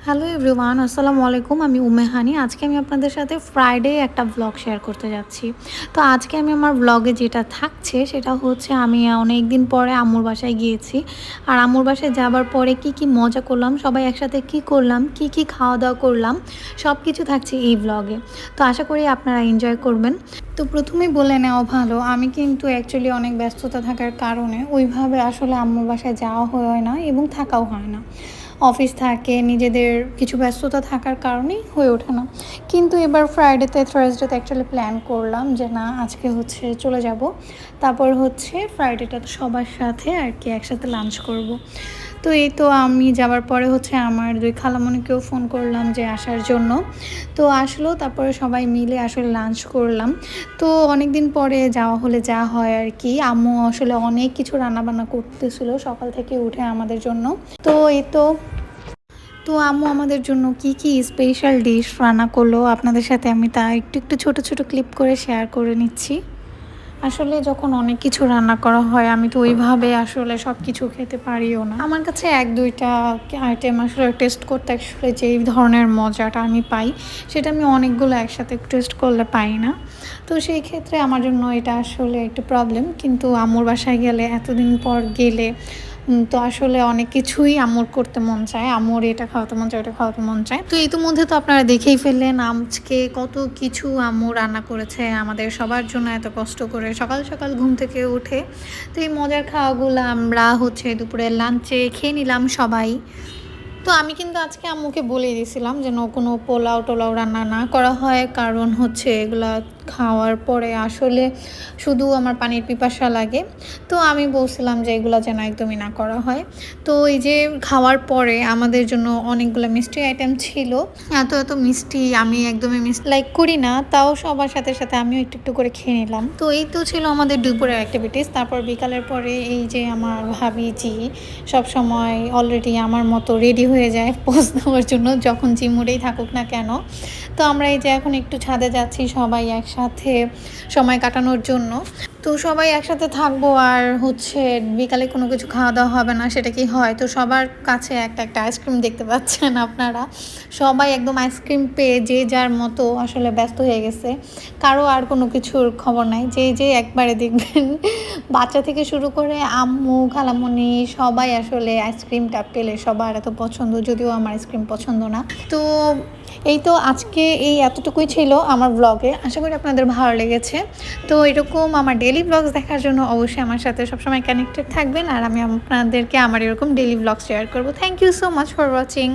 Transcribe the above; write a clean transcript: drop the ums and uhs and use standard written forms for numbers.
Hello everyone, আসসালামু আলাইকুম। আমি উমেহানি। আজকে আমি আপনাদের সাথে ফ্রাইডে একটা ভ্লগ শেয়ার করতে যাচ্ছি। তো আজকে আমি আমার ভ্লগে যেটা থাকছে সেটা হচ্ছে আমি অনেক দিন পরে আম্মুর বাসায় গিয়েছি। আর আম্মুর বাসায় যাবার পরে কি মজা করলাম, সবাই একসাথে কি করলাম, কি খাওয়া দাওয়া করলাম, সব কিছু থাকছে এই ভ্লগে। তো আশা করি আপনারা এনজয় করবেন। তো প্রথমেই বলে নেওয়া ভালো, আমি কিন্তু অ্যাকচুয়ালি অনেক ব্যস্ততা থাকার কারণে ওইভাবে আসলে আম্মুর বাসায় যাওয়া হয় না এবং থাকাও হয় না। অফিস থাকে, নিজেদের কিছু ব্যস্ততা থাকার কারণেই হয়ে ওঠে না। কিন্তু এবার ফ্রাইডেতে থার্সডেতে অ্যাকচুয়ালি প্ল্যান করলাম যে না, আজকে হচ্ছে চলে যাব। তারপর হচ্ছে ফ্রাইডেটা তো সবার সাথে আর কি একসাথে লাঞ্চ করব। তো এই তো আমি যাওয়ার পরে হচ্ছে আমার দুই খালামণিকেও ফোন করলাম যে আসার জন্য। তো আসলো, তারপরে সবাই মিলে আসলে লাঞ্চ করলাম। তো অনেক দিন পরে যাওয়া হলে যা হয় আর কি, আম্মু আসলে অনেক কিছু রান্নাবান্না করতেছিল সকাল থেকে উঠে আমাদের জন্য। তো এই তো আম্মু আমাদের জন্য কি স্পেশাল ডিশ রান্না করলো আপনাদের সাথে আমি তা একটু ছোট ক্লিপ করে শেয়ার করে নিচ্ছি। আসলে যখন অনেক কিছু রান্না করা হয় আমি তো ওইভাবে আসলে সব কিছু খেতে পারিও না। আমার কাছে এক দুইটা আইটেম আসলে টেস্ট করতে আসলে যেই ধরনের মজাটা আমি পাই সেটা আমি অনেকগুলো একসাথে টেস্ট করলে পাই না। তো সেই ক্ষেত্রে আমার জন্য এটা আসলে একটু প্রবলেম। কিন্তু আম্মুর বাসায় গেলে, এতদিন পর গেলে তো আসলে অনেক কিছুই আম্মুর করতে মন চায়, আম্মুর এটা খাওয়াতে মন চায়, ওটা খাওয়াতে মন চায়। তো ইতিমধ্যে তো আপনারা দেখেই ফেললেন আজকে কত কিছু আম্মু রান্না করেছে আমাদের সবার জন্য, এত কষ্ট করে সকাল সকাল ঘুম থেকে উঠে। তো এই মজার খাওয়াগুলো আমরা হচ্ছে দুপুরের লাঞ্চে খেয়ে নিলাম সবাই। তো আমি কিন্তু আজকে আম্মুকে বলে দিয়েছিলাম যেন কোনো পোলাও টোলাও রান্না না করা হয়, কারণ হচ্ছে এগুলা খাওয়ার পরে আসলে শুধু আমার পানির পিপাসা লাগে। তো আমি বলছিলাম যে এগুলো যেন একদমই না করা হয়। তো এই যে খাওয়ার পরে আমাদের জন্য অনেকগুলো মিষ্টি আইটেম ছিল। এত মিষ্টি আমি একদমই মিষ্টি লাইক করি না, তাও সবার সাথে সাথে আমিও একটু করে খেয়ে নিলাম। তো এই তো ছিল আমাদের দুপুরের অ্যাক্টিভিটিস। তারপর বিকালের পরে এই যে আমার ভাবিজি সব সময় অলরেডি আমার মতো রেডি হয়ে যায় পোজ দেওয়ার জন্য, যখন যে মুডেই থাকুক না কেন। তো আমরা এই যে এখন একটু ছাদে যাচ্ছি সবাই একসাথে সময় কাটানোর জন্য। তো সবাই একসাথে থাকবো আর হচ্ছে বিকালে কোনো কিছু খাওয়া দাওয়া হবে না, সেটা কি হয়? তো সবার কাছে একটা আইসক্রিম দেখতে পাচ্ছেন আপনারা, সবাই একদম আইসক্রিম পেয়ে যে যার মতো আসলে ব্যস্ত হয়ে গেছে। কারো আর কোনো কিছুর খবর নাই, যে একবারে দেখবেন বাচ্চা থেকে শুরু করে আম্মু খালামণি সবাই আসলে আইসক্রিমটা পেলে সবার এত পছন্দ, যদিও আমার আইসক্রিম পছন্দ না। তো এই তো আজকে এই এতটুকুই ছিল আমার ব্লগে। আশা করি আপনাদের ভালো লেগেছে। তো এরকম আমার ডেইলি ব্লগস দেখার জন্য অবশ্যই আমার সাথে সবসময় কানেক্টেড থাকবেন, আর আমি আপনাদেরকে আমার এরকম ডেইলি ব্লগ শেয়ার করব। Thank you so much for watching.